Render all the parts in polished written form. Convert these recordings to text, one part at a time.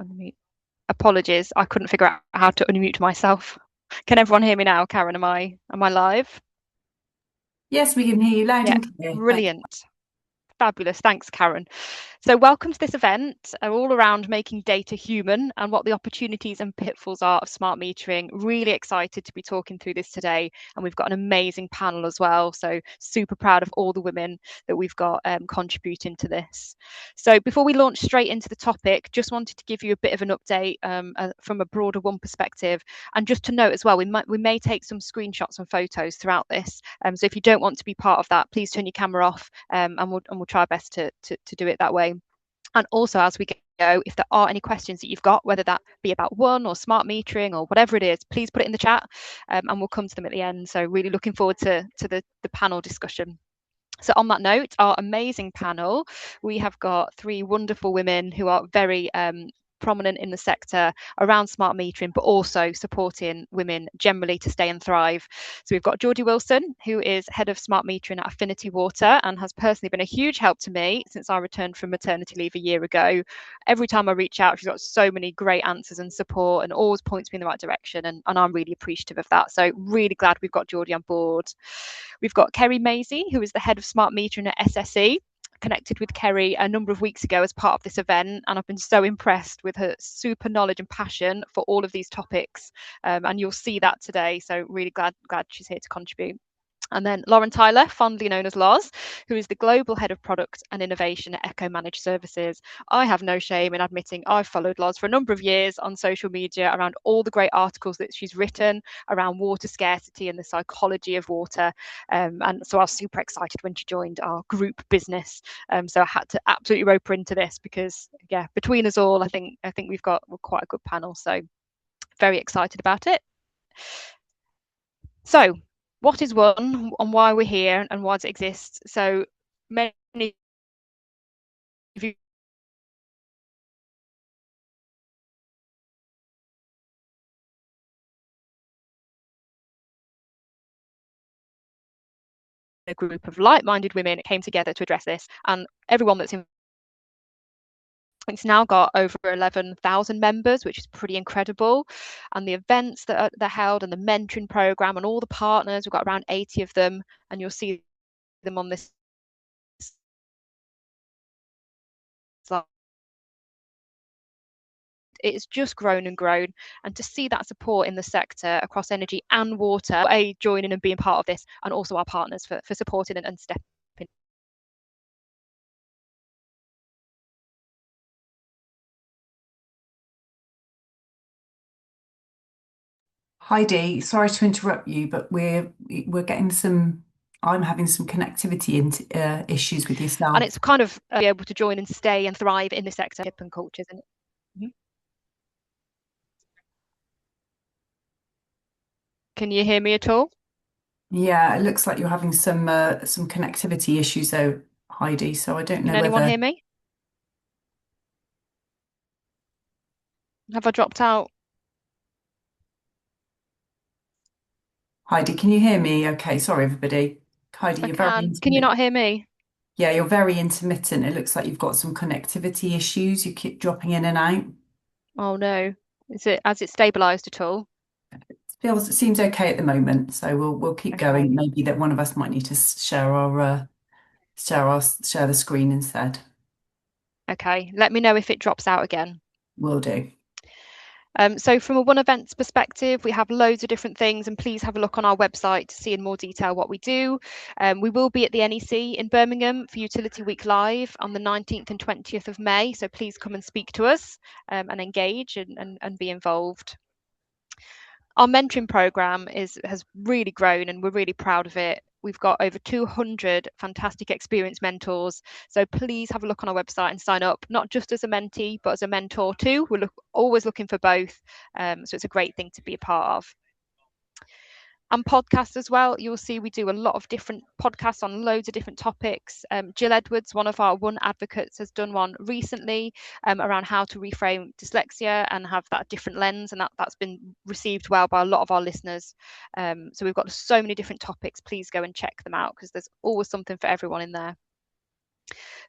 Unmute. Apologies, I couldn't figure out how to unmute myself. Can everyone hear me now, Karen? Am I live? Yes, we can hear you loud Yeah, and clear. Thanks. brilliant. Fabulous. Thanks, Karen. So welcome to this event, all around making data human and what the opportunities and pitfalls are of smart metering. Really excited to be talking through this today. And we've got an amazing panel as well. So super proud of all the women that we've got contributing to this. So before we launch straight into the topic, just wanted to give you a bit of an update from a broader one perspective. And just to note as well, we may take some screenshots and photos throughout this. So if you don't want to be part of that, please turn your camera off and we'll try our best to do it that way. And also, as we go, if there are any questions that you've got, whether that be about WUN or smart metering or whatever it is, please put it in the chat and we'll come to them at the end. So really looking forward to the panel discussion. So on that note, our amazing panel, we have got three wonderful women who are very prominent in the sector around smart metering, but also supporting women generally to stay and thrive. So we've got Georgie Wilson, who is head of smart metering at Affinity Water and has personally been a huge help to me since I returned from maternity leave a year ago. Every time I reach out, she's got so many great answers and support and always points me in the right direction. And I'm really appreciative of that. So really glad we've got Georgie on board. We've got Kerry Maisie, who is the head of smart metering at SSE. Connected with Kerry a number of weeks ago as part of this event, and I've been so impressed with her super knowledge and passion for all of these topics. And you'll see that today. So really glad she's here to contribute. And then Lauren Tyler, fondly known as Loz, who is the Global Head of Product and Innovation at Echo Managed Services. I have no shame in admitting I've followed Loz for a number of years on social media around all the great articles that she's written around water scarcity and the psychology of water. And so I was super excited when she joined our group business. So I had to absolutely rope her into this because, yeah, between us all, I think we're quite a good panel. So very excited about it. So what is WUN and why we're here and why does it exist? So many of you a group of like-minded women came together to address this, and everyone that's in it's now got over 11,000 members, which is pretty incredible. And the events that are held and the mentoring program and all the partners, we've got around 80 of them, and you'll see them on this slide. It's just grown and grown, and to see that support in the sector across energy and water, joining and being part of this, and also our partners for supporting and stepping. Heidi, sorry to interrupt you, but we're getting some. I'm having some connectivity issues with And yourself. it's kind of be able to join and stay and thrive in the sector, hip and cultures. And can you hear me at all? Yeah, it looks like you're having some connectivity issues though, Heidi. So I don't Can know anyone whether hear me? Have I dropped out? Heidi, can you hear me? Okay, sorry everybody. Heidi, I you're very can. Can you intermittent. not hear me? Yeah, you're very intermittent. It looks like you've got some connectivity issues. You keep dropping in and out. Oh no. Has it stabilized at all? It seems okay at the moment, so we'll keep going. Okay. Maybe that one of us might need to share the screen instead. Okay. Let me know if it drops out again. Will do. So from a WUN Events perspective, we have loads of different things, and please have a look on our website to see in more detail what we do. We will be at the NEC in Birmingham for Utility Week Live on the 19th and 20th of May. So please come and speak to us and engage and be involved. Our mentoring program has really grown and we're really proud of it. We've got over 200 fantastic experienced mentors. So please have a look on our website and sign up, not just as a mentee, but as a mentor too. We're always looking for both. So it's a great thing to be a part of. And podcasts as well. You'll see we do a lot of different podcasts on loads of different topics. Jill Edwards, one of our WUN advocates, has done one recently around how to reframe dyslexia and have that different lens, and that's been received well by a lot of our listeners. So we've got so many different topics. Please go and check them out because there's always something for everyone in there.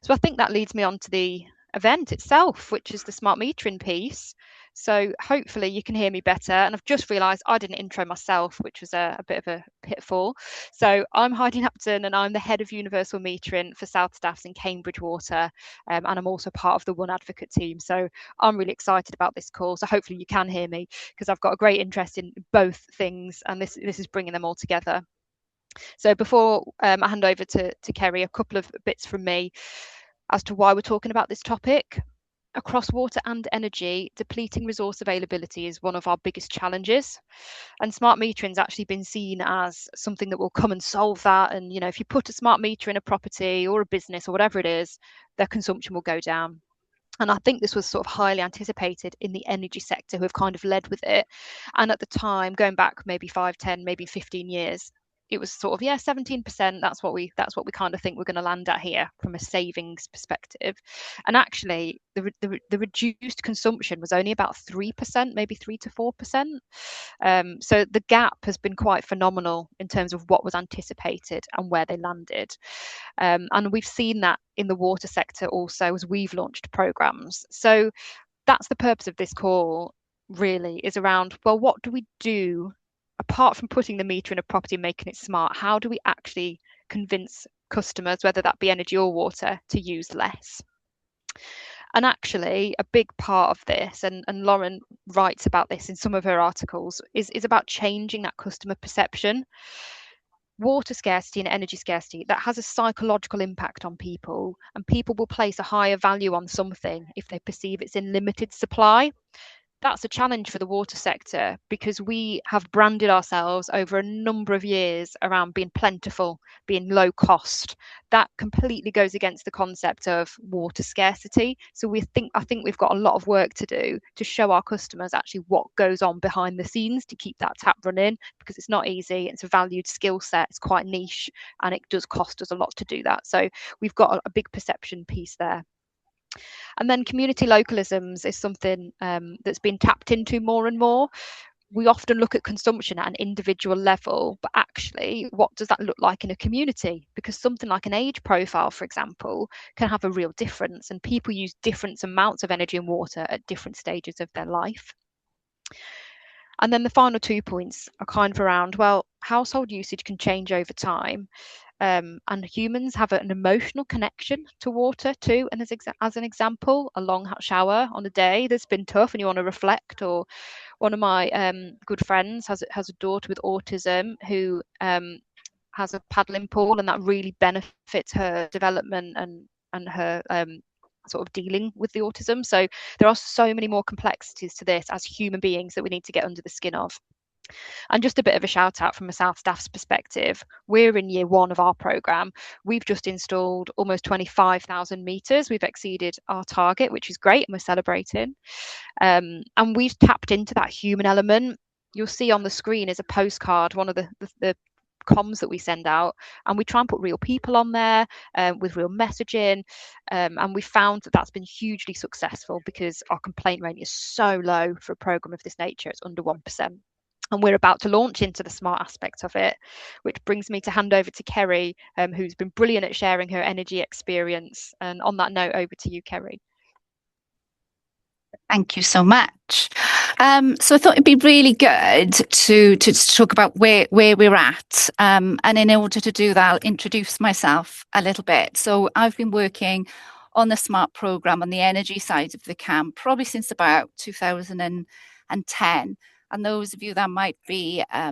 So I think that leads me on to the event itself, which is the smart metering piece. So hopefully you can hear me better. And I've just realised I didn't intro myself, which was a bit of a pitfall. So I'm Heidi Napton, and I'm the head of Universal Metering for South Staffs in Cambridge Water, and I'm also part of the One Advocate team. So I'm really excited about this call. So hopefully you can hear me, because I've got a great interest in both things, and this is bringing them all together. So before I hand over to Kerry, a couple of bits from me as to why we're talking about this topic. Across water and energy, depleting resource availability is one of our biggest challenges. And smart metering's actually been seen as something that will come and solve that. And, you know, if you put a smart meter in a property or a business or whatever it is, their consumption will go down. And I think this was sort of highly anticipated in the energy sector, who have kind of led with it. And at the time, going back maybe 5, 10, maybe 15 years, it was sort of, yeah, 17%. That's what we kind of think we're going to land at here from a savings perspective. And actually, the reduced consumption was only about 3%, maybe 3 to 4%. So the gap has been quite phenomenal in terms of what was anticipated and where they landed. And we've seen that in the water sector also as we've launched programs. So that's the purpose of this call, really, is around, well, what do we do apart from putting the meter in a property and making it smart? How do we actually convince customers, whether that be energy or water, to use less? And actually, a big part of this, and Lauren writes about this in some of her articles, is about changing that customer perception. Water scarcity and energy scarcity, that has a psychological impact on people, and people will place a higher value on something if they perceive it's in limited supply. That's a challenge for the water sector, because we have branded ourselves over a number of years around being plentiful, being low cost. That completely goes against the concept of water scarcity. So I think we've got a lot of work to do to show our customers actually what goes on behind the scenes to keep that tap running, because it's not easy. It's a valued skill set. It's quite niche, and it does cost us a lot to do that. So we've got a big perception piece there. And then community localisms is something that's been tapped into more and more. We often look at consumption at an individual level, but actually, what does that look like in a community? Because something like an age profile, for example, can have a real difference, and people use different amounts of energy and water at different stages of their life. And then the final 2 points are kind of around, well, household usage can change over time. And humans have an emotional connection to water too. And as an example, a long hot shower on a day that's been tough and you want to reflect. Or one of my good friends has a daughter with autism who has a paddling pool, and that really benefits her development and her sort of dealing with the autism. So there are so many more complexities to this as human beings that we need to get under the skin of. And just a bit of a shout out from a South Staff's perspective, we're in year 1 of our programme. We've just installed almost 25,000 metres. We've exceeded our target, which is great, and we're celebrating. And we've tapped into that human element. You'll see on the screen is a postcard, one of the comms that we send out, and we try and put real people on there with real messaging, and we found that that's been hugely successful, because our complaint rate is so low for a programme of this nature. It's under 1%. And we're about to launch into the smart aspect of it, which brings me to hand over to Kerry, who's been brilliant at sharing her energy experience. And on that note, over to you, Kerry. Thank you so much. So I thought it'd be really good to talk about where we're at. And in order to do that, I'll introduce myself a little bit. So I've been working on the SMART program on the energy side of the camp probably since about 2010. And those of you that might be, I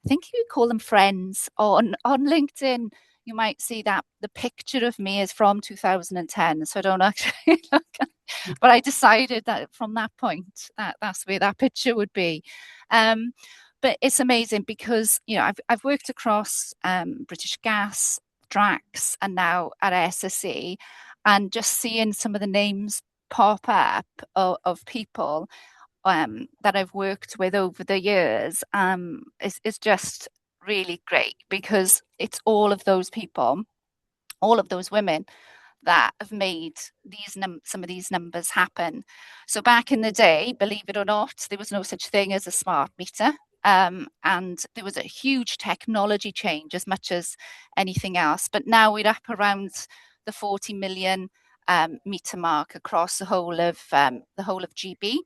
think you call them friends on LinkedIn, you might see that the picture of me is from 2010. So I don't actually look at, but I decided that from that point, that's where that picture would be. But it's amazing because, you know, I've worked across British Gas, Drax, and now at SSE, and just seeing some of the names pop up of people that I've worked with over the years is just really great, because it's all of those people, all of those women that have made some of these numbers happen. So back in the day, believe it or not, there was no such thing as a smart meter. And there was a huge technology change as much as anything else. But now we're up around the 40 million meter mark across the whole of GB.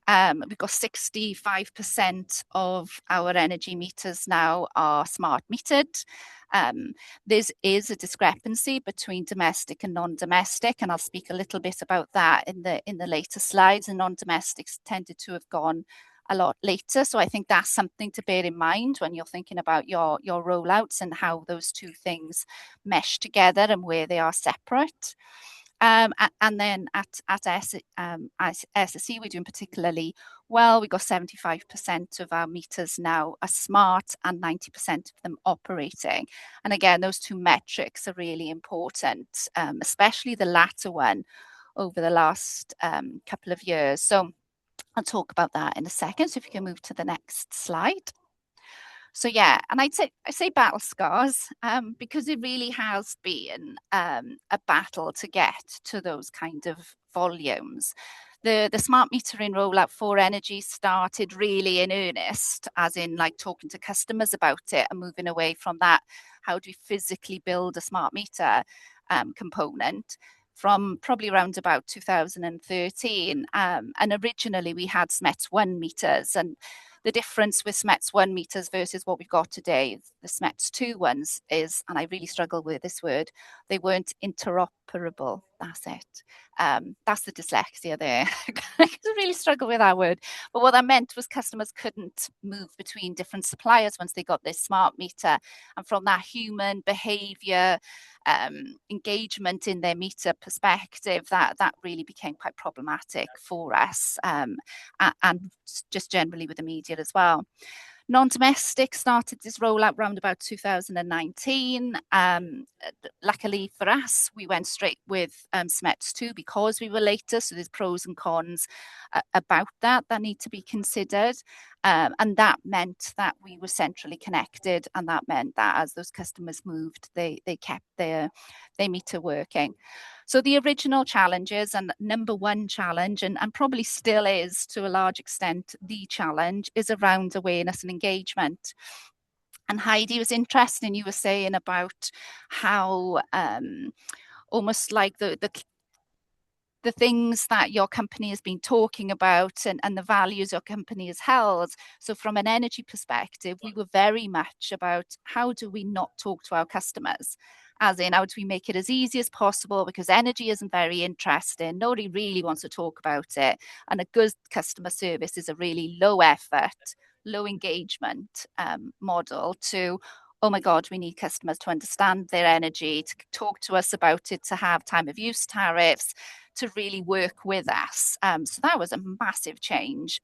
We've got 65% of our energy meters now are smart metered. There is a discrepancy between domestic and non-domestic, and I'll speak a little bit about that in the later slides. And non-domestics tended to have gone a lot later, so I think that's something to bear in mind when you're thinking about your rollouts and how those two things mesh together and where they are separate. And then at SSE, we're doing particularly well. We've got 75% of our meters now are smart and 90% of them operating. And again, those two metrics are really important, especially the latter one over the last couple of years. So I'll talk about that in a second. So if you can move to the next slide. So yeah, and I say battle scars because it really has been a battle to get to those kind of volumes. The smart metering rollout for energy started really in earnest, as in like talking to customers about it and moving away from that, how do we physically build a smart meter component, from probably around about 2013. And originally we had SMETS1 meters, and the difference with SMETS1 meters versus what we've got today, the SMETS2 ones is, and I really struggle with this word, they weren't interoperable. That's it. That's the dyslexia there. I really struggle with that word. But what that meant was customers couldn't move between different suppliers once they got this smart meter. And from that human behaviour, engagement in their meter perspective, that really became quite problematic for us, and just generally with the media as well. Non-domestic started this rollout around about 2019. Luckily for us, we went straight with SMETS2 because we were later. So there's pros and cons about that need to be considered. And that meant that we were centrally connected, and that meant that as those customers moved, they kept their meter working. So the original challenges, and number one challenge, and probably still is to a large extent the challenge, is around awareness and engagement. And Heidi, was interesting, you were saying about how almost like the things that your company has been talking about and the values your company has held. So from an energy perspective, we were very much about how do we not talk to our customers? As in, how do we make it as easy as possible? Because energy isn't very interesting. Nobody really wants to talk about it. And a good customer service is a really low effort, low engagement model to, oh my God, we need customers to understand their energy, to talk to us about it, to have time of use tariffs, to really work with us. So that was a massive change,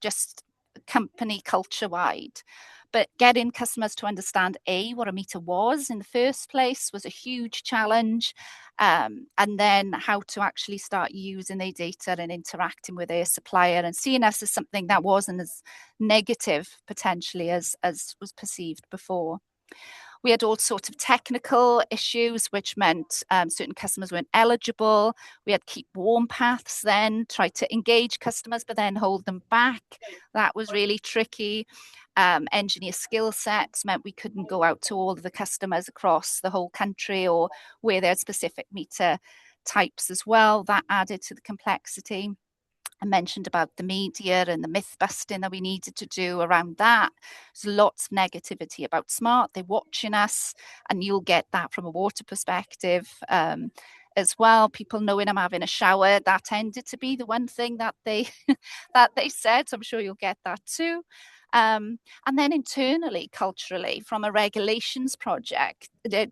just company culture wide. But getting customers to understand what a meter was in the first place was a huge challenge. And then how to actually start using their data and interacting with their supplier and seeing us as something that wasn't as negative potentially as was perceived before. We had all sorts of technical issues, which meant certain customers weren't eligible. We had keep warm paths then, try to engage customers, but then hold them back. That was really tricky. Engineer skill sets meant we couldn't go out to all of the customers across the whole country or where there are specific meter types as well. That added to the complexity. I mentioned about the media and the myth busting that we needed to do around that. There's lots of negativity about smart. They're watching us, and you'll get that from a water perspective as well. People knowing I'm having a shower, that tended to be the one thing that they said. So I'm sure you'll get that too. And then internally, culturally, from a regulations project, that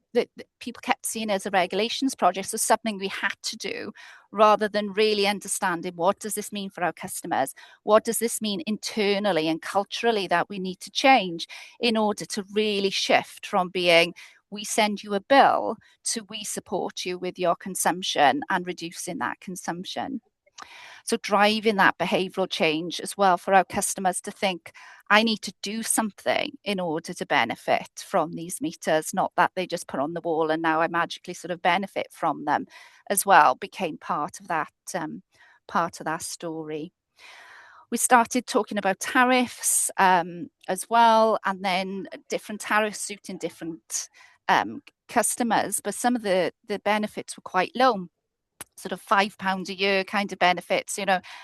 people kept seeing as a regulations project, so something we had to do, rather than really understanding what does this mean for our customers? What does this mean internally and culturally that we need to change in order to really shift from being we send you a bill to we support you with your consumption and reducing that consumption. So driving that behavioural change as well for our customers to think, I need to do something in order to benefit from these meters, not that they just put on the wall and now I magically sort of benefit from them as well, became part of that story. We started talking about tariffs as well, and then different tariffs suiting different customers, but some of the benefits were quite low, sort of £5 a year kind of benefits,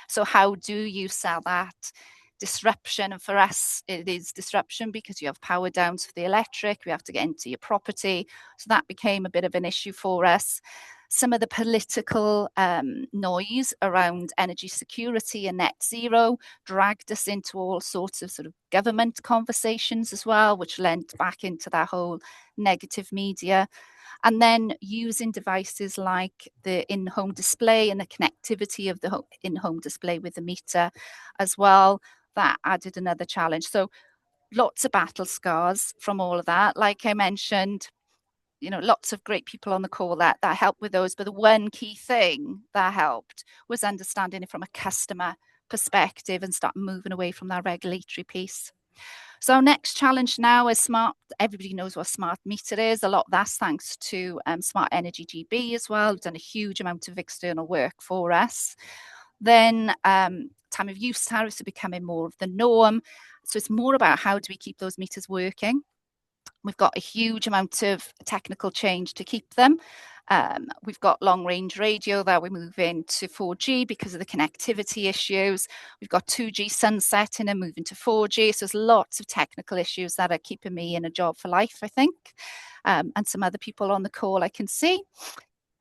So how do you sell that? Disruption, and for us it is disruption because you have power downs for the electric, we have to get into your property, so that became a bit of an issue for us. Some of the political noise around energy security and net zero dragged us into all sorts of sort of government conversations as well, which lent back into that whole negative media. And then using devices like the in-home display and the connectivity of the in-home display with the meter as well, that added another challenge. So lots of battle scars from all of that. Like I mentioned, lots of great people on the call that helped with those. But the one key thing that helped was understanding it from a customer perspective and start moving away from that regulatory piece. So our next challenge now is smart. Everybody knows what a smart meter is. A lot of that's thanks to Smart Energy GB as well. We've done a huge amount of external work for us. Then time of use tariffs are becoming more of the norm. So it's more about how do we keep those meters working. We've got a huge amount of technical change to keep them. We've got long range radio that we're moving to 4G because of the connectivity issues. We've got 2G sunsetting and moving to 4G. So there's lots of technical issues that are keeping me in a job for life, I think. And some other people on the call I can see.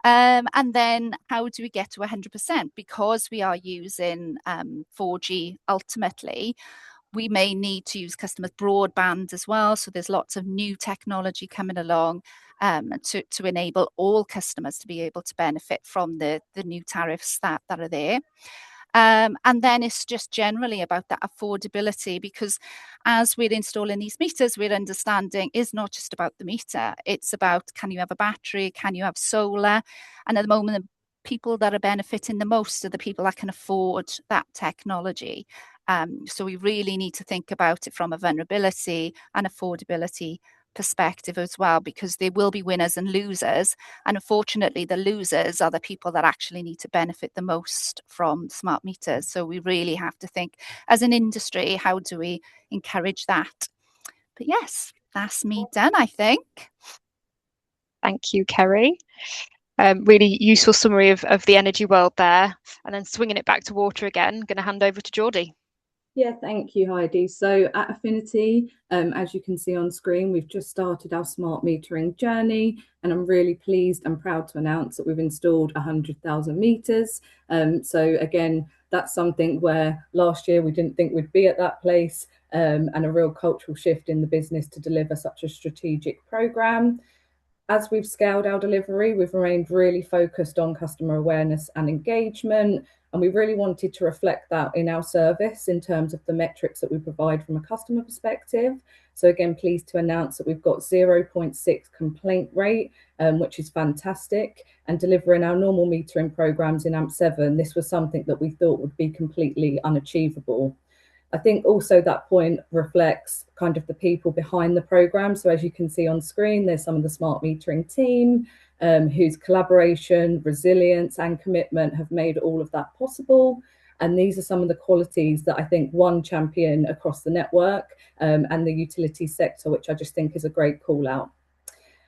And then how do we get to 100%? Because we are using 4G ultimately, we may need to use customers' broadband as well. So there's lots of new technology coming along to enable all customers to be able to benefit from the new tariffs that are there. And then it's just generally about that affordability, because as we're installing these meters, we're understanding it's not just about the meter. It's about, can you have a battery? Can you have solar? And at the moment, the people that are benefiting the most are the people that can afford that technology. So we really need to think about it from a vulnerability and affordability perspective as well, because there will be winners and losers. And unfortunately, the losers are the people that actually need to benefit the most from smart meters. So we really have to think as an industry, how do we encourage that? But yes, that's me done, I think. Thank you, Kerry. Really useful summary of the energy world there. And then swinging it back to water again, going to hand over to Geordie. Yeah, thank you, Heidi. So at Affinity, as you can see on screen, we've just started our smart metering journey, and I'm really pleased and proud to announce that we've installed 100,000 meters. So again, that's something where last year we didn't think we'd be at that place, and a real cultural shift in the business to deliver such a strategic program. As we've scaled our delivery, we've remained really focused on customer awareness and engagement, and we really wanted to reflect that in our service in terms of the metrics that we provide from a customer perspective. So again, pleased to announce that we've got 0.6 complaint rate, which is fantastic, and delivering our normal metering programs in AMP7, this was something that we thought would be completely unachievable. I think also that point reflects kind of the people behind the program. So as you can see on screen, there's some of the smart metering team whose collaboration, resilience and commitment have made all of that possible. And these are some of the qualities that I think one champion across the network and the utility sector, which I just think is a great call out.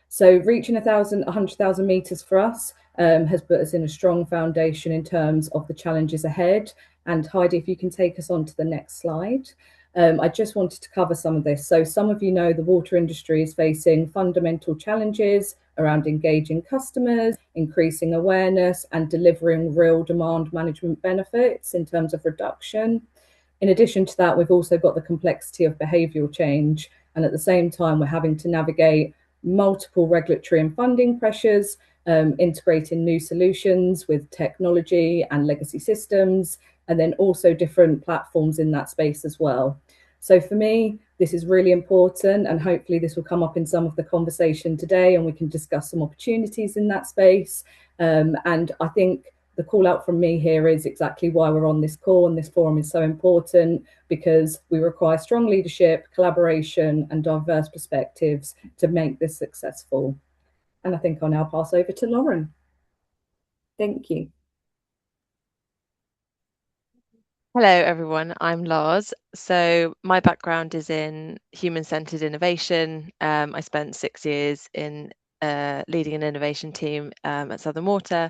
So reaching 100,000 meters for us has put us in a strong foundation in terms of the challenges ahead. And Heidi, if you can take us on to the next slide. I just wanted to cover some of this. So some of you know the water industry is facing fundamental challenges around engaging customers, increasing awareness and delivering real demand management benefits in terms of reduction. In addition to that, we've also got the complexity of behavioural change. And at the same time, we're having to navigate multiple regulatory and funding pressures, integrating new solutions with technology and legacy systems, and then also different platforms in that space as well. So for me, this is really important, and hopefully this will come up in some of the conversation today and we can discuss some opportunities in that space. And I think the call out from me here is exactly why we're on this call, and this forum is so important, because we require strong leadership, collaboration and diverse perspectives to make this successful. And I think I'll now pass over to Lauren. Thank you. Hello, everyone. I'm Lars. So my background is in human-centered innovation. I spent 6 years in leading an innovation team at Southern Water,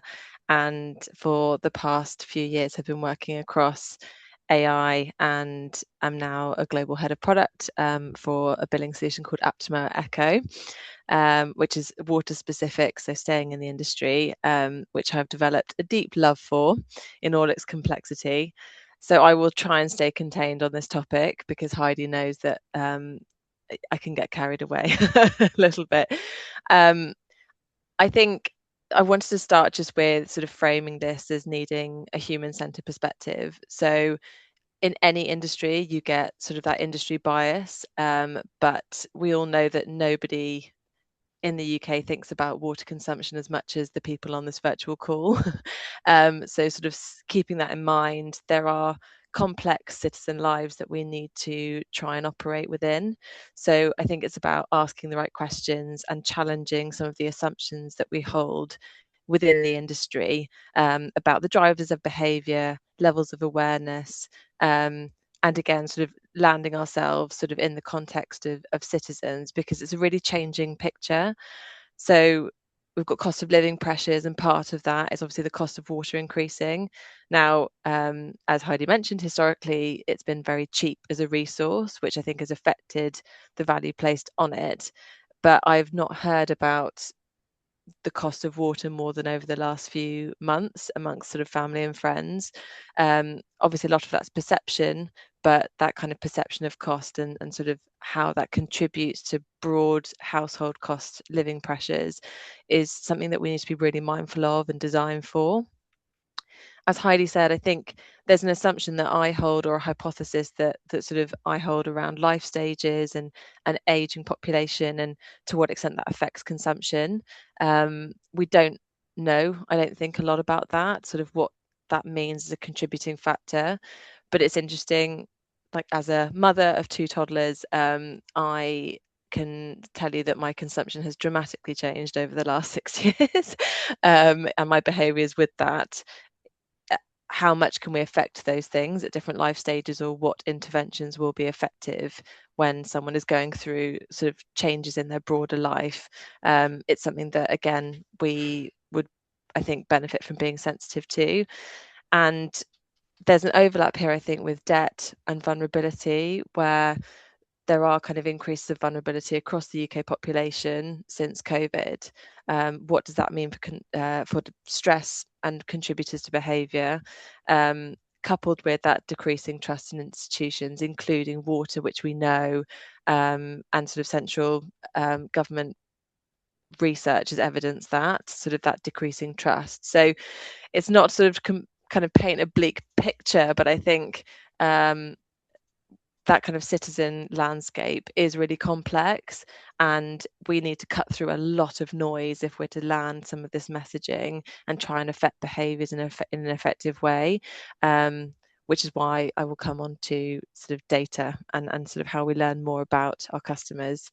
and for the past few years have been working across AI, and I'm now a global head of product for a billing solution called Aptima Echo, which is water specific, so staying in the industry, which I've developed a deep love for in all its complexity. So I will try and stay contained on this topic because Heidi knows that I can get carried away a little bit. I think I wanted to start just with sort of framing this as needing a human-centered perspective. So in any industry, you get sort of that industry bias, but we all know that nobody in the UK thinks about water consumption as much as the people on this virtual call. So sort of keeping that in mind, there are complex citizen lives that we need to try and operate within. So I think it's about asking the right questions and challenging some of the assumptions that we hold within the industry about the drivers of behaviour, levels of awareness, and again, sort of landing ourselves sort of in the context of citizens, because it's a really changing picture. So we've got cost of living pressures, and part of that is obviously the cost of water increasing. Now, as Heidi mentioned, historically, it's been very cheap as a resource, which I think has affected the value placed on it. But I've not heard about the cost of water more than over the last few months amongst sort of family and friends. Obviously, a lot of that's perception, but that kind of perception of cost and sort of how that contributes to broad household cost living pressures is something that we need to be really mindful of and design for. As Heidi said, I think there's an assumption that I hold, or a hypothesis that sort of I hold around life stages and an aging population and to what extent that affects consumption. We don't know, I don't think, a lot about that, sort of what that means as a contributing factor. But it's interesting, like as a mother of two toddlers, I can tell you that my consumption has dramatically changed over the last 6 years, and my behaviours with that. How much can we affect those things at different life stages, or what interventions will be effective when someone is going through sort of changes in their broader life? It's something that, again, we would, I think, benefit from being sensitive to. And there's an overlap here, I think, with debt and vulnerability, where there are kind of increases of vulnerability across the UK population since COVID. What does that mean for stress and contributors to behaviour, coupled with that decreasing trust in institutions, including water, which we know, and sort of central government research has evidenced that, sort of that decreasing trust. So it's not sort of kind of paint a bleak picture, but I think that kind of citizen landscape is really complex, and we need to cut through a lot of noise if we're to land some of this messaging and try and affect behaviours in an effective way, which is why I will come on to sort of data and sort of how we learn more about our customers.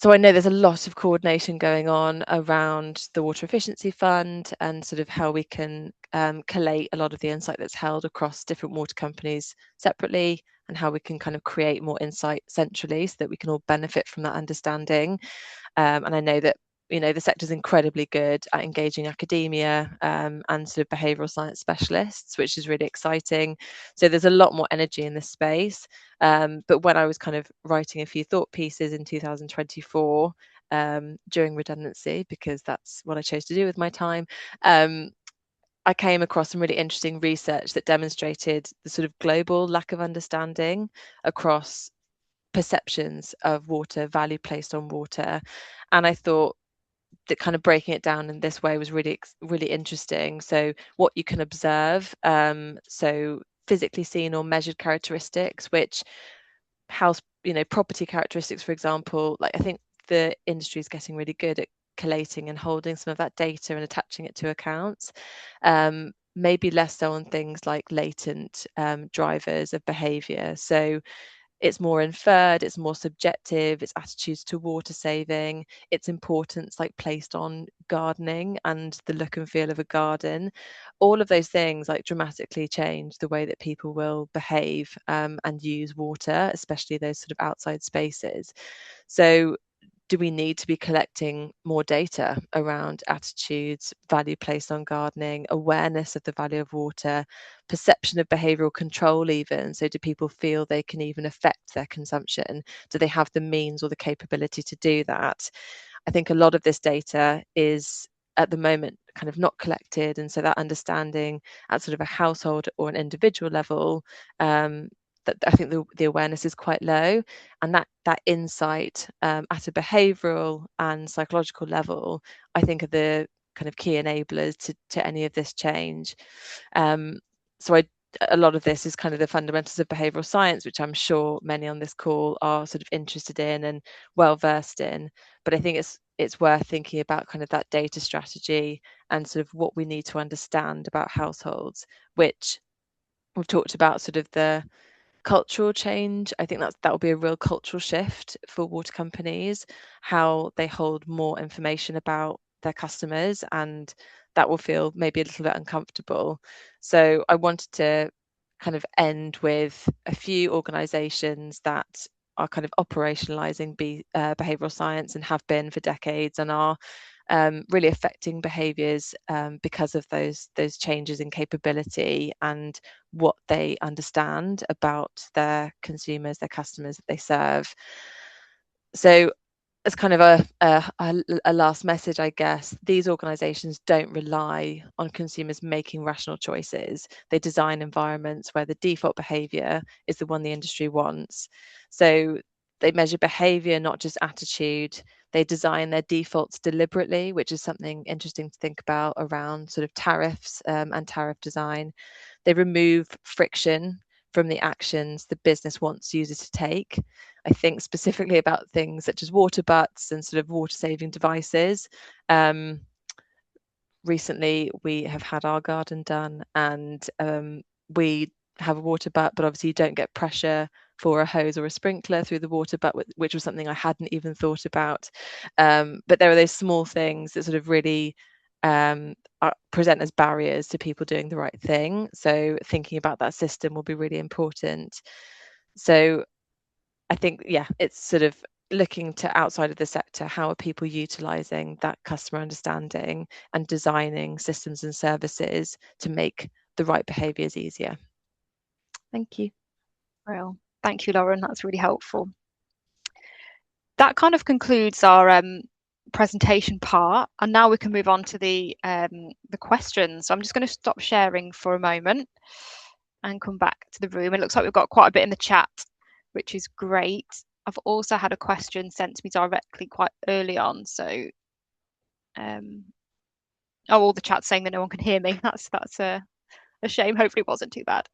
So I know there's a lot of coordination going on around the Water Efficiency Fund and sort of how we can collate a lot of the insight that's held across different water companies separately, and how we can kind of create more insight centrally so that we can all benefit from that understanding. And I know that the sector is incredibly good at engaging academia and sort of behavioural science specialists, which is really exciting. So there's a lot more energy in this space. But when I was kind of writing a few thought pieces in 2024 during redundancy, because that's what I chose to do with my time, I came across some really interesting research that demonstrated the sort of global lack of understanding across perceptions of water, value placed on water. And I thought that kind of breaking it down in this way was really interesting. So what you can observe, so physically seen or measured characteristics, which house, property characteristics, for example. Like, I think the industry is getting really good at collating and holding some of that data and attaching it to accounts. Maybe less so on things like latent drivers of behaviour. So it's more inferred, it's more subjective, it's attitudes to water saving, its importance like placed on gardening and the look and feel of a garden. All of those things like dramatically change the way that people will behave and use water, especially those sort of outside spaces. So do we need to be collecting more data around attitudes, value placed on gardening, awareness of the value of water, perception of behavioural control even? So do people feel they can even affect their consumption? Do they have the means or the capability to do that? I think a lot of this data is at the moment kind of not collected, and so that understanding at sort of a household or an individual level, that I think the awareness is quite low, and that insight at a behavioural and psychological level, I think, are the kind of key enablers to any of this change. So a lot of this is kind of the fundamentals of behavioural science, which I'm sure many on this call are sort of interested in and well versed in. But I think it's worth thinking about kind of that data strategy and sort of what we need to understand about households, which we've talked about sort of the cultural change. I think that will be a real cultural shift for water companies, how they hold more information about their customers, and that will feel maybe a little bit uncomfortable. So I wanted to kind of end with a few organizations that are kind of operationalizing behavioral science and have been for decades, and are really affecting behaviours because of those changes in capability and what they understand about their consumers, their customers that they serve. So as kind of a last message, I guess, these organisations don't rely on consumers making rational choices. They design environments where the default behaviour is the one the industry wants. So they measure behaviour, not just attitude. They design their defaults deliberately, which is something interesting to think about around sort of tariffs and tariff design. They remove friction from the actions the business wants users to take. I think specifically about things such as water butts and sort of water saving devices. Recently, we have had our garden done, and we have a water butt, but obviously you don't get pressure for a hose or a sprinkler through the water butt, which was something I hadn't even thought about. But there are those small things that sort of really present as barriers to people doing the right thing. So thinking about that system will be really important. So I think, yeah, it's sort of looking to outside of the sector, how are people utilising that customer understanding and designing systems and services to make the right behaviours easier. Thank you. Well, thank you, Lauren. That's really helpful. That kind of concludes our presentation part, and now we can move on to the questions. So I'm just going to stop sharing for a moment and come back to the room. It looks like we've got quite a bit in the chat, which is great. I've also had a question sent to me directly quite early on. So, all the chat's saying that no one can hear me. That's a shame. Hopefully it wasn't too bad.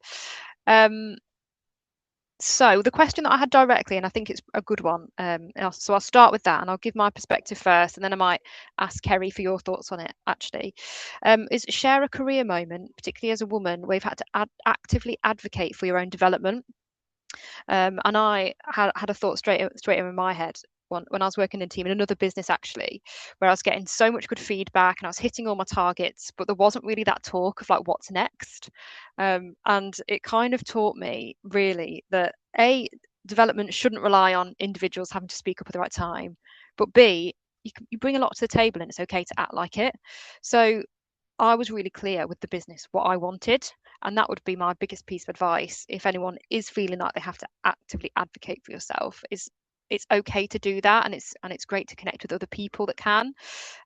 So the question that I had directly, and I think it's a good one, so I'll start with that and I'll give my perspective first, and then I might ask Kerry for your thoughts on it, actually, is share a career moment, particularly as a woman, where you've had to actively advocate for your own development. And I had a thought straight in my head when I was working in a team in another business, actually, where I was getting so much good feedback and I was hitting all my targets, but there wasn't really that talk of like what's next. And it kind of taught me really that development shouldn't rely on individuals having to speak up at the right time, but B, you bring a lot to the table and it's okay to act like it. So I was really clear with the business what I wanted, and that would be my biggest piece of advice. If anyone is feeling like they have to actively advocate for yourself, is it's okay to do that, and it's great to connect with other people that can.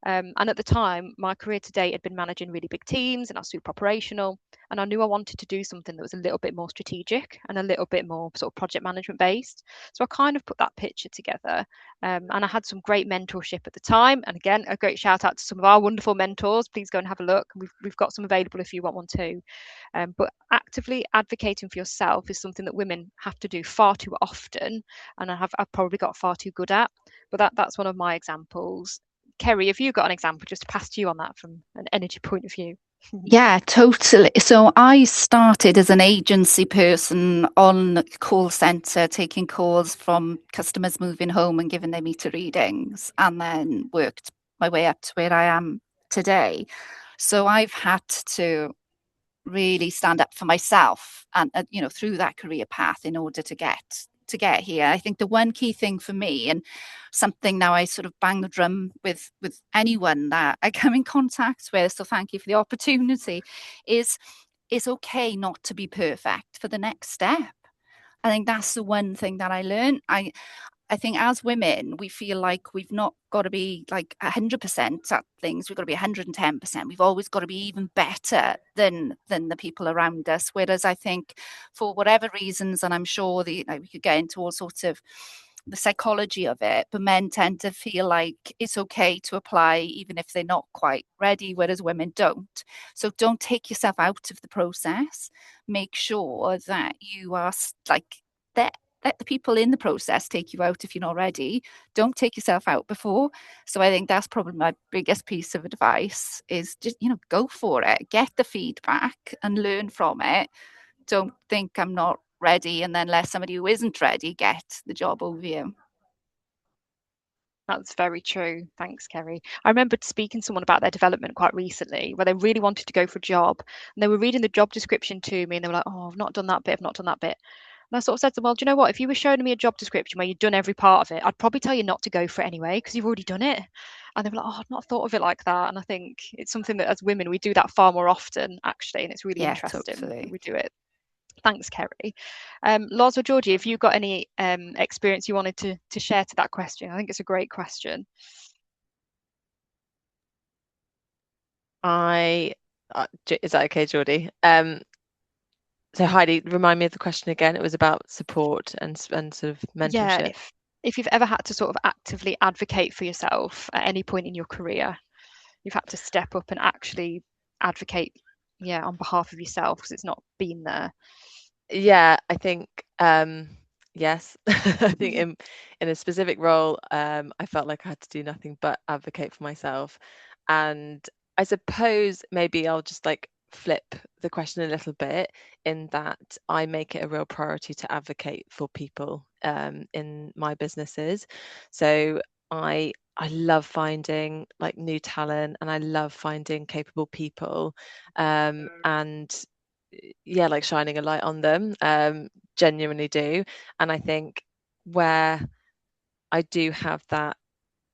And at the time, my career to date had been managing really big teams, and I was super operational, and I knew I wanted to do something that was a little bit more strategic and a little bit more sort of project management based. So I kind of put that picture together, and I had some great mentorship at the time. And again, a great shout out to some of our wonderful mentors. Please go and have a look. We've got some available if you want one too. But actively advocating for yourself is something that women have to do far too often, and I've probably got far too good at. But that's one of my examples. Kerry, have you got an example just to pass to you on that from an energy point of view? Yeah, totally. So I started as an agency person on call centre, taking calls from customers moving home and giving their meter readings, and then worked my way up to where I am today. So I've had to really stand up for myself and through that career path in order to get to get here. I think the one key thing for me, and something now I sort of bang the drum with anyone that I come in contact with, so thank you for the opportunity, is it's okay not to be perfect for the next step. I think that's the one thing that I learned. I think as women, we feel like we've not got to be like 100% at things. We've got to be 110%. We've always got to be even better than the people around us. Whereas I think for whatever reasons, and I'm sure that, you know, we could get into all sorts of the psychology of it, but men tend to feel like it's okay to apply even if they're not quite ready, whereas women don't. So don't take yourself out of the process. Make sure that you are like that. Let the people in the process take you out if you're not ready. Don't take yourself out before. So I think that's probably my biggest piece of advice is just, you know, go for it. Get the feedback and learn from it. Don't think I'm not ready and then let somebody who isn't ready get the job over you. That's very true. Thanks, Kerry. I remember speaking to someone about their development quite recently where they really wanted to go for a job and they were reading the job description to me and they were like, oh, I've not done that bit, I've not done that bit. And I sort of said to them, well, do you know what? If you were showing me a job description where you'd done every part of it, I'd probably tell you not to go for it anyway, because you've already done it. And they were like, oh, I've not thought of it like that. And I think it's something that as women, we do that far more often, actually. And it's really interesting that we do it. Thanks, Kerry. Loz or Georgie, have you got any experience you wanted to share to that question? I think it's a great question. Is that okay, Geordie? So Heidi, remind me of the question again. It was about support and sort of mentorship. Yeah, if you've ever had to sort of actively advocate for yourself at any point in your career, you've had to step up and actually advocate, on behalf of yourself because it's not been there. Yeah, I think yes. I think in a specific role, I felt like I had to do nothing but advocate for myself. And I suppose maybe I'll just like flip the question a little bit in that I make it a real priority to advocate for people in my businesses. So I love finding like new talent and I love finding capable people, and like shining a light on them, genuinely do. And I think where I do have that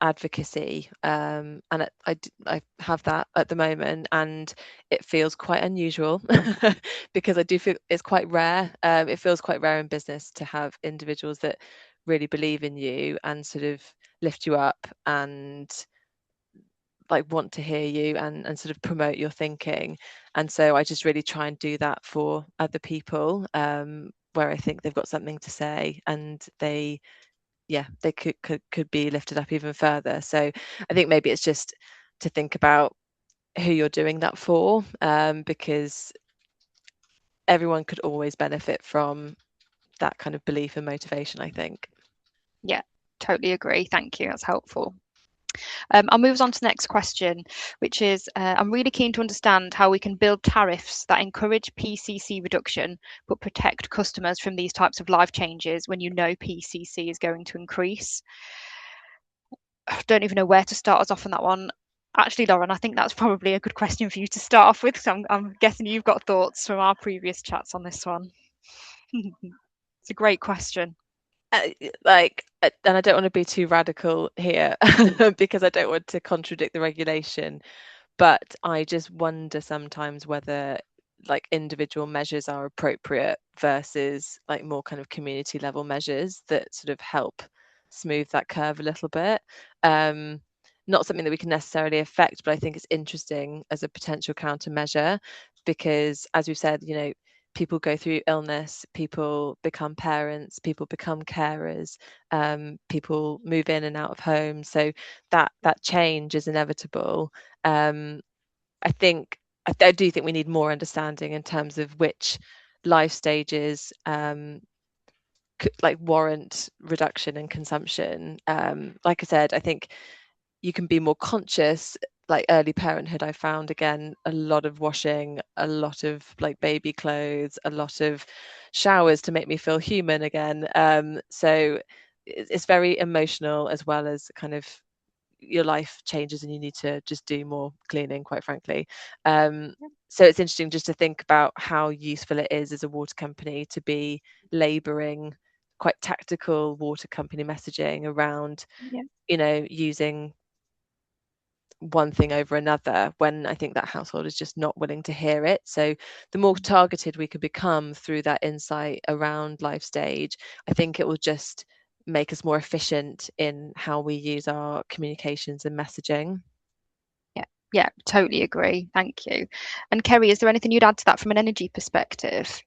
advocacy, and I have that at the moment, and it feels quite unusual because I do feel it's quite rare. It feels quite rare in business to have individuals that really believe in you and sort of lift you up and like want to hear you and sort of promote your thinking. And so I just really try and do that for other people, where I think they've got something to say and they could be lifted up even further. So I think maybe it's just to think about who you're doing that for, because everyone could always benefit from that kind of belief and motivation, I think. Yeah, totally agree. Thank you. That's helpful. I'll move on to the next question, which is, I'm really keen to understand how we can build tariffs that encourage PCC reduction, but protect customers from these types of life changes when you know PCC is going to increase. I don't even know where to start us off on that one. Actually, Lauren, I think that's probably a good question for you to start off with. So I'm guessing you've got thoughts from our previous chats on this one. It's a great question. And I don't want to be too radical here because I don't want to contradict the regulation, but I just wonder sometimes whether like individual measures are appropriate versus like more kind of community level measures that sort of help smooth that curve a little bit. Not something that we can necessarily affect, but I think it's interesting as a potential countermeasure because, as we've said, you know, people go through illness, people become parents, people become carers, people move in and out of home. So that change is inevitable. I do think we need more understanding in terms of which life stages could, like, warrant reduction in consumption. Like I said, I think you can be more conscious. Like early parenthood, I found again a lot of washing, a lot of like baby clothes, a lot of showers to make me feel human again. So it's very emotional as well as kind of your life changes and you need to just do more cleaning, quite frankly. So it's interesting just to think about how useful it is as a water company to be labouring quite tactical water company messaging around, Yeah. you know, using one thing over another, when I think that household is just not willing to hear it. So the more targeted we could become through that insight around life stage, I think it will just make us more efficient in how we use our communications and messaging. Yeah, totally agree. Thank you. And Kerry, is there anything you'd add to that from an energy perspective?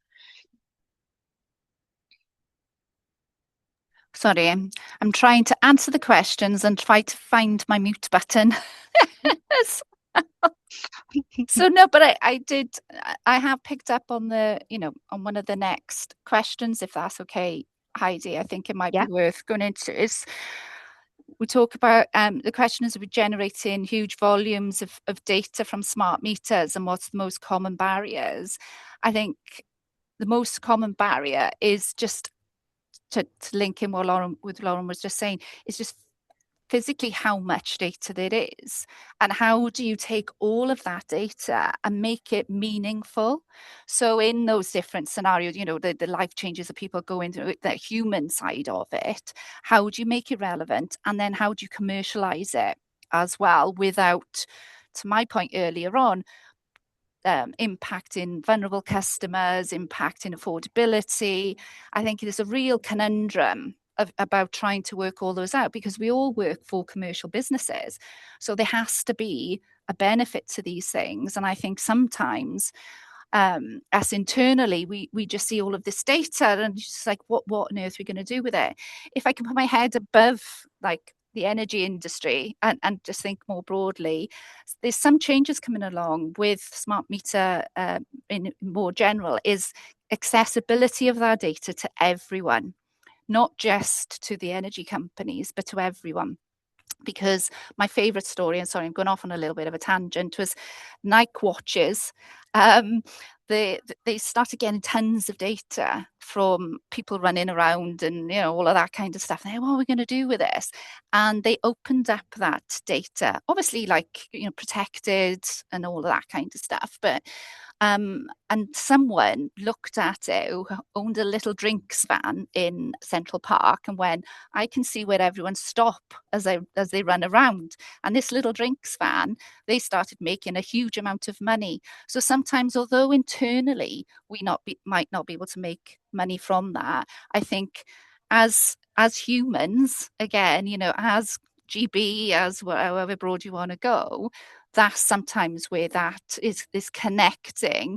Sorry, I'm trying to answer the questions and try to find my mute button. So no, but I have picked up on on one of the next questions, if that's okay, Heidi. I think it might Yeah. be worth going into. We talk about the question is, we're generating huge volumes of data from smart meters, and what's the most common barriers? I think the most common barrier is just to link in what Lauren was just saying, is just physically how much data there is, and how do you take all of that data and make it meaningful. So in those different scenarios, the life changes that people go into, the human side of it, how do you make it relevant, and then how do you commercialize it as well without, to my point earlier on, impacting vulnerable customers, impacting affordability. I think there's a real conundrum about trying to work all those out, because we all work for commercial businesses. So there has to be a benefit to these things. And I think sometimes us internally, we just see all of this data and just like, what on earth are we going to do with it? If I can put my head above like the energy industry and just think more broadly, there's some changes coming along with smart meter in more general, is accessibility of our data to everyone, not just to the energy companies, but to everyone. Because my favorite story, and sorry, I'm going off on a little bit of a tangent, was Nike watches. They started getting tons of data from people running around and all of that kind of stuff. And they, what are we going to do with this? And they opened up that data, obviously protected and all of that kind of stuff. But and someone looked at it who owned a little drinks van in Central Park and went, I can see where everyone stop as they run around. And this little drinks van, they started making a huge amount of money. So sometimes, although internally we might not be able to make money from that, I think as humans, again, as GB, as however broad you want to go, that's sometimes where that is connecting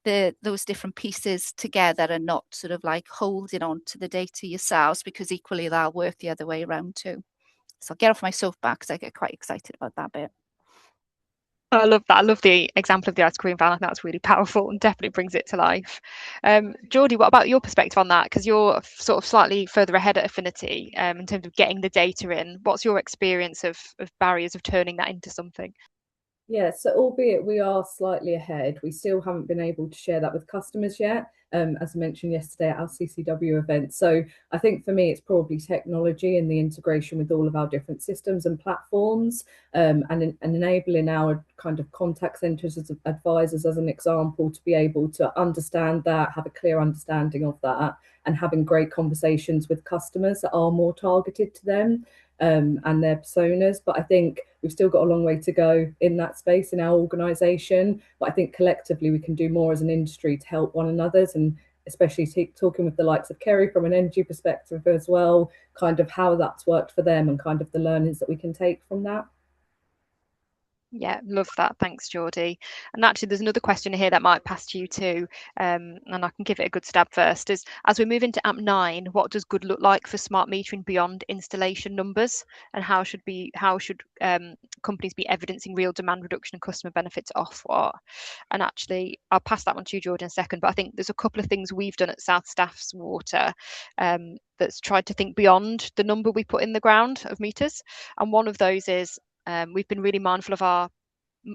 those different pieces together, and not sort of like holding on to the data yourselves, because equally that'll work the other way around too. So I'll get off my soapbox. I get quite excited about that bit. I love that. I love the example of the ice cream van. I think that's really powerful and definitely brings it to life. Geordie, what about your perspective on that? Because you're sort of slightly further ahead at Affinity in terms of getting the data in. What's your experience of barriers of turning that into something? Yeah, so albeit we are slightly ahead, we still haven't been able to share that with customers yet, as I mentioned yesterday at our CCW event. So I think for me, it's probably technology and the integration with all of our different systems and platforms, and enabling our kind of contact centers as advisors, as an example, to be able to understand that, have a clear understanding of that, and having great conversations with customers that are more targeted to them. And their personas. But I think we've still got a long way to go in that space in our organisation. But I think collectively we can do more as an industry to help one another, and especially talking with the likes of Kerry from an energy perspective as well, kind of how that's worked for them and kind of the learnings that we can take from that. Yeah, love that. Thanks, Geordie. And actually, there's another question here that might pass to you too, and I can give it a good stab first. Is as we move into AMP9, what does good look like for smart metering beyond installation numbers, and how should companies be evidencing real demand reduction and customer benefits off what? And actually, I'll pass that one to you, Geordie, in a second. But I think there's a couple of things we've done at South Staff's Water that's tried to think beyond the number we put in the ground of meters, and one of those is we've been really mindful of our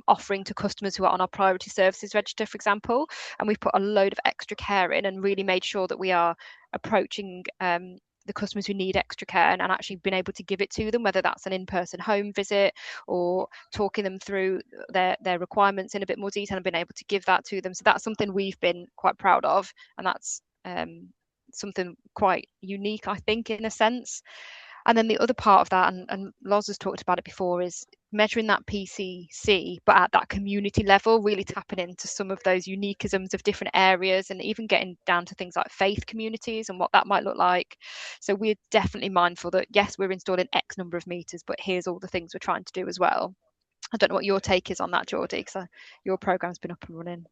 offering to customers who are on our priority services register, for example, and we've put a load of extra care in and really made sure that we are approaching the customers who need extra care and actually been able to give it to them, whether that's an in-person home visit or talking them through their requirements in a bit more detail and been able to give that to them. So that's something we've been quite proud of, and that's something quite unique, I think, in a sense. And then the other part of that, and Loz has talked about it before, is measuring that PCC, but at that community level, really tapping into some of those uniquisms of different areas, and even getting down to things like faith communities and what that might look like. So we're definitely mindful that, yes, we're installing X number of meters, but here's all the things we're trying to do as well. I don't know what your take is on that, Geordie, because your program's been up and running.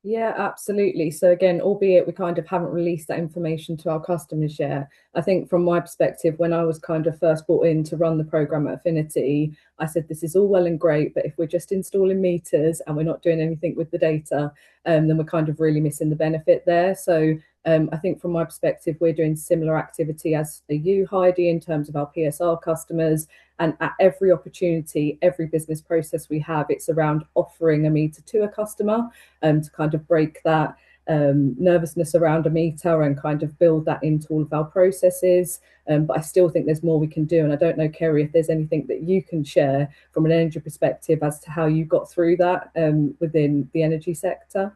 Yeah, absolutely. So again, albeit we kind of haven't released that information to our customers yet, I think from my perspective, when I was kind of first brought in to run the program at Affinity, I said, this is all well and great, but if we're just installing meters and we're not doing anything with the data, then we're kind of really missing the benefit there. So I think from my perspective, we're doing similar activity as you, Heidi, in terms of our PSR customers. And at every opportunity, every business process we have, it's around offering a meter to a customer to kind of break that nervousness around a meter and kind of build that into all of our processes. But I still think there's more we can do. And I don't know, Kerry, if there's anything that you can share from an energy perspective as to how you got through that within the energy sector.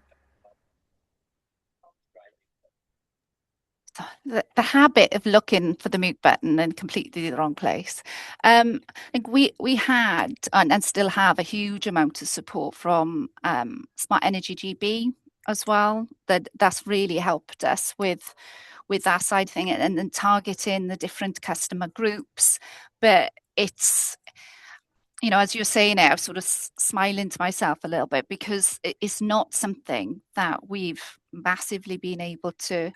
The habit of looking for the mute button in completely the wrong place. I think we had and still have a huge amount of support from Smart Energy GB as well. That's really helped us with that side thing and then targeting the different customer groups. But it's, you know, as you're saying it, I'm sort of smiling to myself a little bit because it's not something that we've massively been able to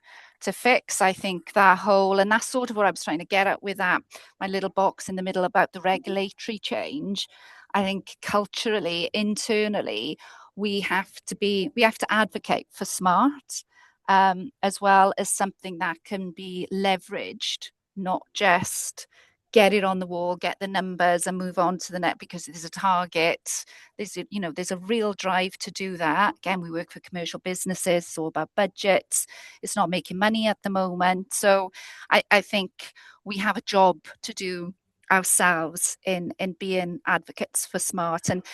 fix. I think that whole, and that's sort of what I was trying to get at with that, my little box in the middle about the regulatory change. I think culturally, internally, we have to advocate for smart, as well as something that can be leveraged, not just get it on the wall, get the numbers and move on to the net because there's a target. There's a real drive to do that. Again, we work for commercial businesses, it's all about budgets. It's not making money at the moment. So I think we have a job to do ourselves in being advocates for smart. And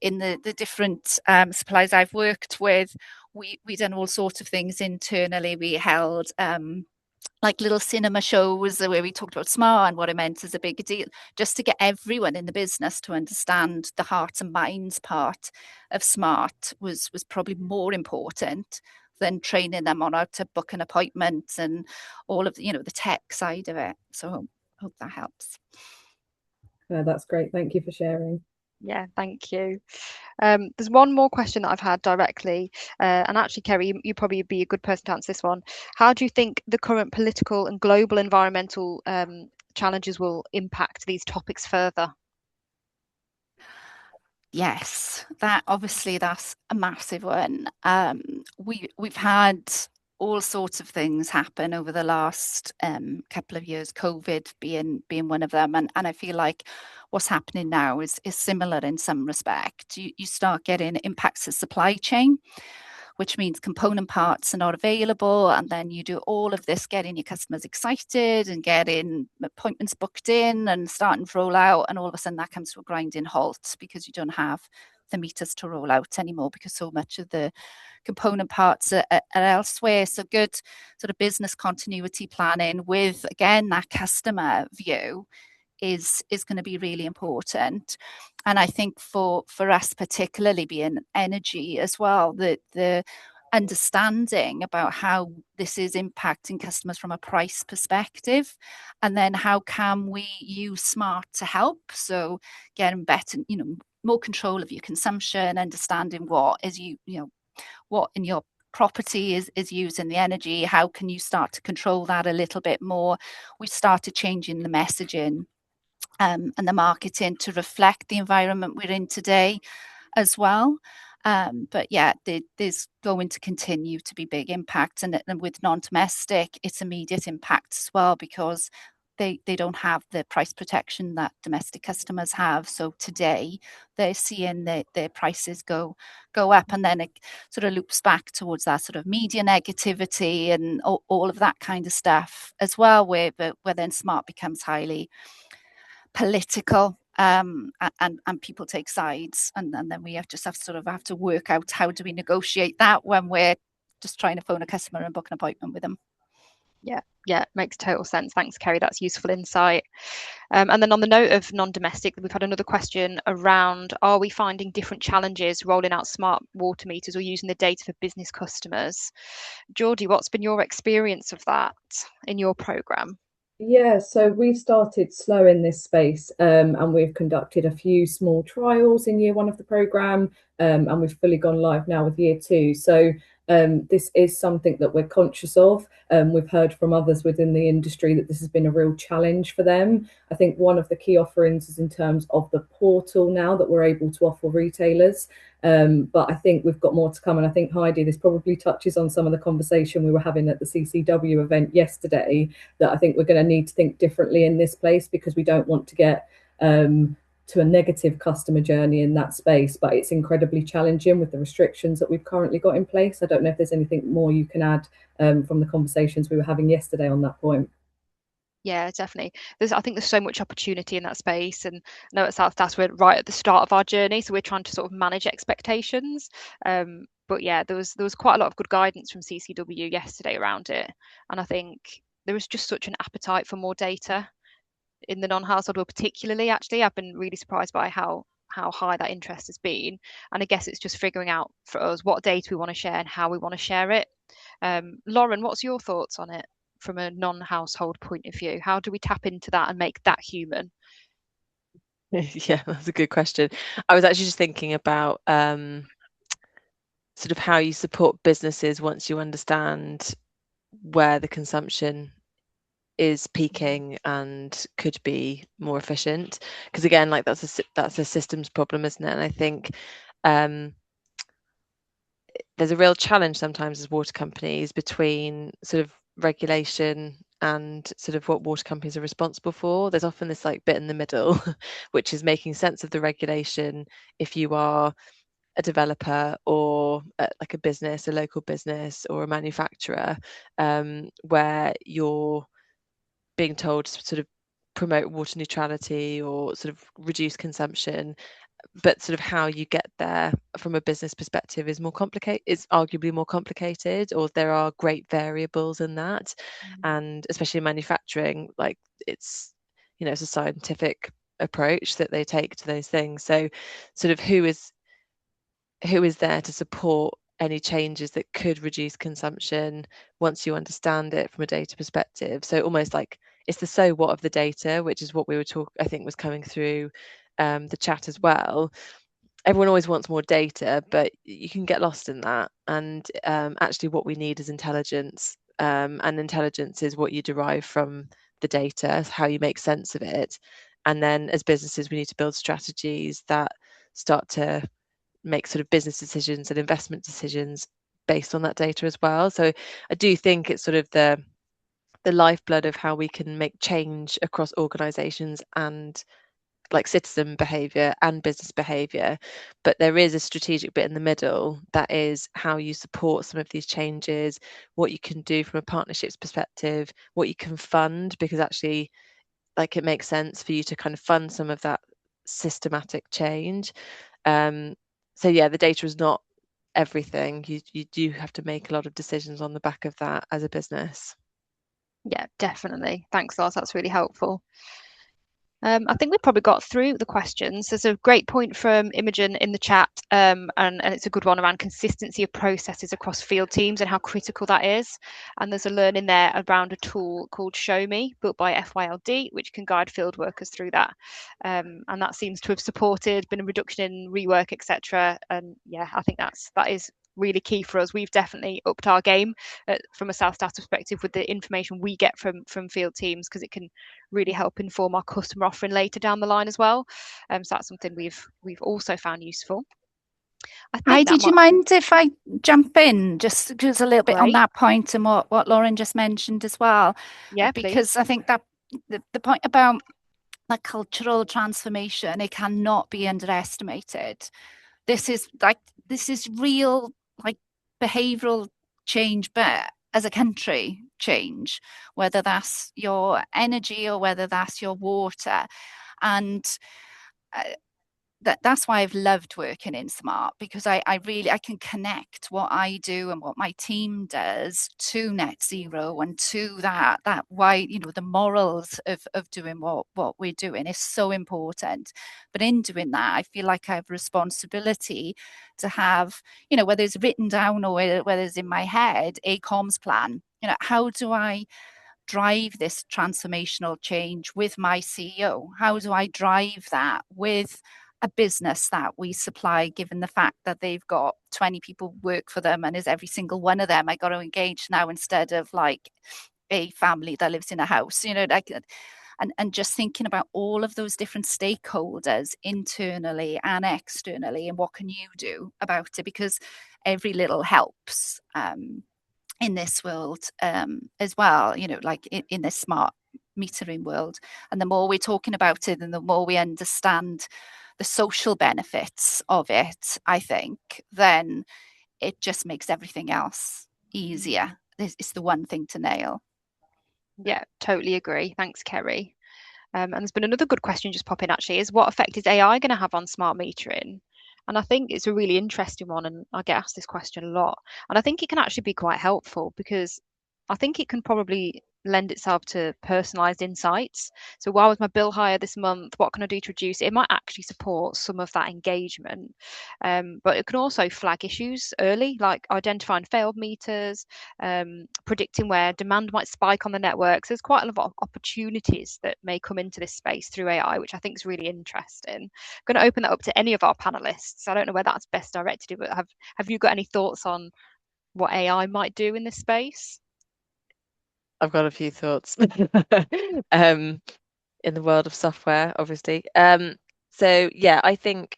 in the different suppliers I've worked with, we done all sorts of things internally. We held like little cinema shows where we talked about smart and what it meant as a big deal, just to get everyone in the business to understand the hearts and minds part of smart was probably more important than training them on how to book an appointment and all of the tech side of it. So hope that helps. That's great. Thank you for sharing. Yeah, thank you. There's one more question that I've had directly, and actually, Kerry, you probably be a good person to answer this one. How do you think the current political and global environmental challenges will impact these topics further? Yes, that's a massive one. We've had all sorts of things happen over the last couple of years, COVID being one of them. And I feel like what's happening now is similar in some respect. You start getting impacts of supply chain, which means component parts are not available. And then you do all of this, getting your customers excited and getting appointments booked in and starting to roll out. And all of a sudden that comes to a grinding halt because you don't have the meters to roll out anymore because so much of the component parts are elsewhere. So good sort of business continuity planning with, again, that customer view is going to be really important. And I think for us, particularly being energy as well, the understanding about how this is impacting customers from a price perspective, and then how can we use smart to help. So getting better, more control of your consumption, understanding what is what in your property is using the energy. How can you start to control that a little bit more? We started changing the messaging and the marketing to reflect the environment we're in today as well. But yeah, there's going to continue to be big impacts, and with non-domestic, it's immediate impacts as well because they don't have the price protection that domestic customers have. So today they're seeing their prices go up, and then it sort of loops back towards that sort of media negativity and all of that kind of stuff as well, where then smart becomes highly political, and people take sides, and then we have to work out how do we negotiate that when we're just trying to phone a customer and book an appointment with them. Yeah, makes total sense. Thanks, Kerry. That's useful insight. And then on the note of non-domestic, we've had another question around, are we finding different challenges rolling out smart water meters or using the data for business customers? Geordie, what's been your experience of that in your programme? Yeah, so we've started slow in this space, and we've conducted a few small trials in year one of the programme, and we've fully gone live now with year two. So this is something that we're conscious of. We've heard from others within the industry that this has been a real challenge for them. I think one of the key offerings is in terms of the portal now that we're able to offer retailers. But I think we've got more to come. And I think, Heidi, this probably touches on some of the conversation we were having at the CCW event yesterday, that I think we're going to need to think differently in this place, because we don't want to get to a negative customer journey in that space. But it's incredibly challenging with the restrictions that we've currently got in place. I don't know if there's anything more you can add from the conversations we were having yesterday on that point. Yeah, definitely. I think there's so much opportunity in that space, and I know at South Das we're right at the start of our journey, so we're trying to sort of manage expectations. But yeah, there was quite a lot of good guidance from CCW yesterday around it, and I think there was just such an appetite for more data in the non-household world, particularly. Actually, I've been really surprised by how high that interest has been, and I guess it's just figuring out for us what data we want to share and how we want to share it. Lauren, what's your thoughts on it from a non-household point of view? How do we tap into that and make that human? Yeah, that's a good question. I was actually just thinking about sort of how you support businesses once you understand where the consumption is peaking and could be more efficient, because again, like that's a systems problem, isn't it? And I think there's a real challenge sometimes as water companies between sort of regulation and sort of what water companies are responsible for. There's often this like bit in the middle, which is making sense of the regulation if you are a developer or like a business, a local business or a manufacturer, where you're being told to sort of promote water neutrality or sort of reduce consumption, but sort of how you get there from a business perspective is arguably more complicated, or there are great variables in that. And especially in manufacturing, like it's a scientific approach that they take to those things. So sort of who is there to support any changes that could reduce consumption once you understand it from a data perspective. So almost like it's the so what of the data, which is what we were I think was coming through the chat as well. Everyone always wants more data, but you can get lost in that. And actually what we need is intelligence. And intelligence is what you derive from the data, how you make sense of it. And then as businesses, we need to build strategies that start to make sort of business decisions and investment decisions based on that data as well. So I do think it's sort of the lifeblood of how we can make change across organizations and like citizen behavior and business behavior. But there is a strategic bit in the middle that is how you support some of these changes, what you can do from a partnerships perspective, what you can fund, because actually like it makes sense for you to kind of fund some of that systematic change. So yeah, the data is not everything. You do have to make a lot of decisions on the back of that as a business. Yeah, definitely. Thanks, Lars. That's really helpful. I think we've probably got through the questions. There's a great point from Imogen in the chat, and it's a good one around consistency of processes across field teams and how critical that is. And there's a learning there around a tool called Show Me, built by FYLD, which can guide field workers through that. And that seems to have been a reduction in rework, etc. And yeah, I think that is really key for us. We've definitely upped our game from a South Stats perspective with the information we get from field teams, because it can really help inform our customer offering later down the line as well. So that's something we've also found useful. Did you mind if I jump in just a little bit on that point and what Lauren just mentioned as well? Yeah, because please. I think that the point about that cultural transformation, it cannot be underestimated. This is real like behavioral change, but as a country change, whether that's your energy or whether that's your water. And that's why I've loved working in Smart, because I can connect what I do and what my team does to net zero, and to that why, the morals of doing what we're doing is so important. But in doing that, I feel like I have responsibility to have, whether it's written down or whether it's in my head, a comms plan. How do I drive this transformational change with my CEO? How do I drive that with a business that we supply, given the fact that they've got 20 people work for them, and is every single one of them I got to engage now, instead of like a family that lives in a house, like, and just thinking about all of those different stakeholders internally and externally, and what can you do about it, because every little helps in this world as well, like in this smart metering world. And the more we're talking about it, and the more we understand the social benefits of it, I think, then it just makes everything else easier. It's the one thing to nail. Yeah, totally agree. Thanks, Kerry. And there's been another good question just popping actually, is what effect is AI going to have on smart metering? And I think it's a really interesting one, and I get asked this question a lot. And I think it can actually be quite helpful, because I think it can probably lend itself to personalized insights. So why was my bill higher this month? What can I do to reduce it? It might actually support some of that engagement. But it can also flag issues early, like identifying failed meters, predicting where demand might spike on the networks. There's quite a lot of opportunities that may come into this space through AI, which I think is really interesting. I'm going to open that up to any of our panelists. I don't know where that's best directed, but have you got any thoughts on what AI might do in this space? I've got a few thoughts. In the world of software, obviously. So yeah, I think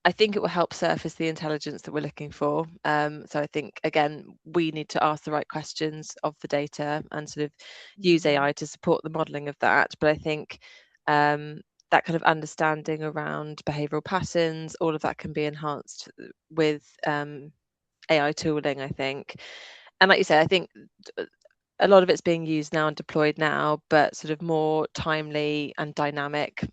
it will help surface the intelligence that we're looking for. So I think, again, we need to ask the right questions of the data and sort of use AI to support the modelling of that. But I think that kind of understanding around behavioural patterns, all of that can be enhanced with AI tooling, I think. And like you said, I think a lot of it's being used now and deployed now, but sort of more timely and dynamic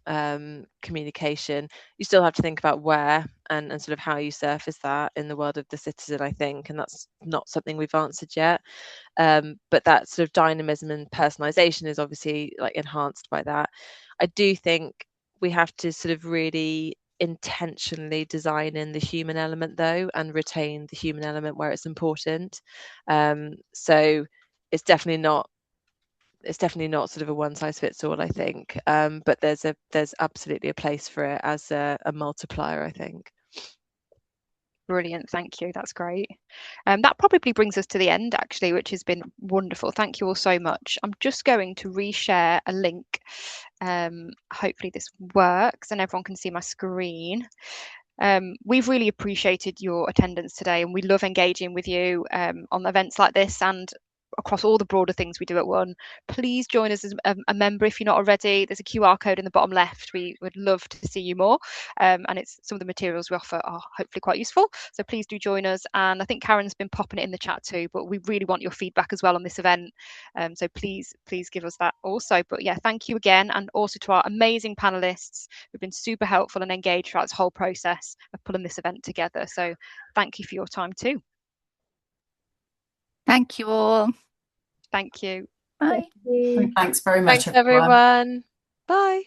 communication. You still have to think about where and sort of how you surface that in the world of the citizen, I think, and that's not something we've answered yet. But that sort of dynamism and personalization is obviously like enhanced by that. I do think we have to sort of really intentionally design in the human element though, and retain the human element where it's important. So it's definitely not sort of a one size fits all, I think. But there's absolutely a place for it as a multiplier, I think. Brilliant, thank you. That's great. That probably brings us to the end, actually, which has been wonderful. Thank you all so much. I'm just going to reshare a link. Hopefully this works and everyone can see my screen. We've really appreciated your attendance today, and we love engaging with you on events like this and across all the broader things we do at WUN. Please join us as a member if you're not already. There's a QR code in the bottom left. We would love to see you more, and it's some of the materials we offer are hopefully quite useful, so please do join us. And I think Karen's been popping it in the chat too, but we really want your feedback as well on this event, so please give us that also. But yeah, thank you again, and also to our amazing panelists who've been super helpful and engaged throughout this whole process of pulling this event together. So thank you for your time too. Thank you all. Thank you. Bye. Thanks very much, Thanks, everyone. Bye.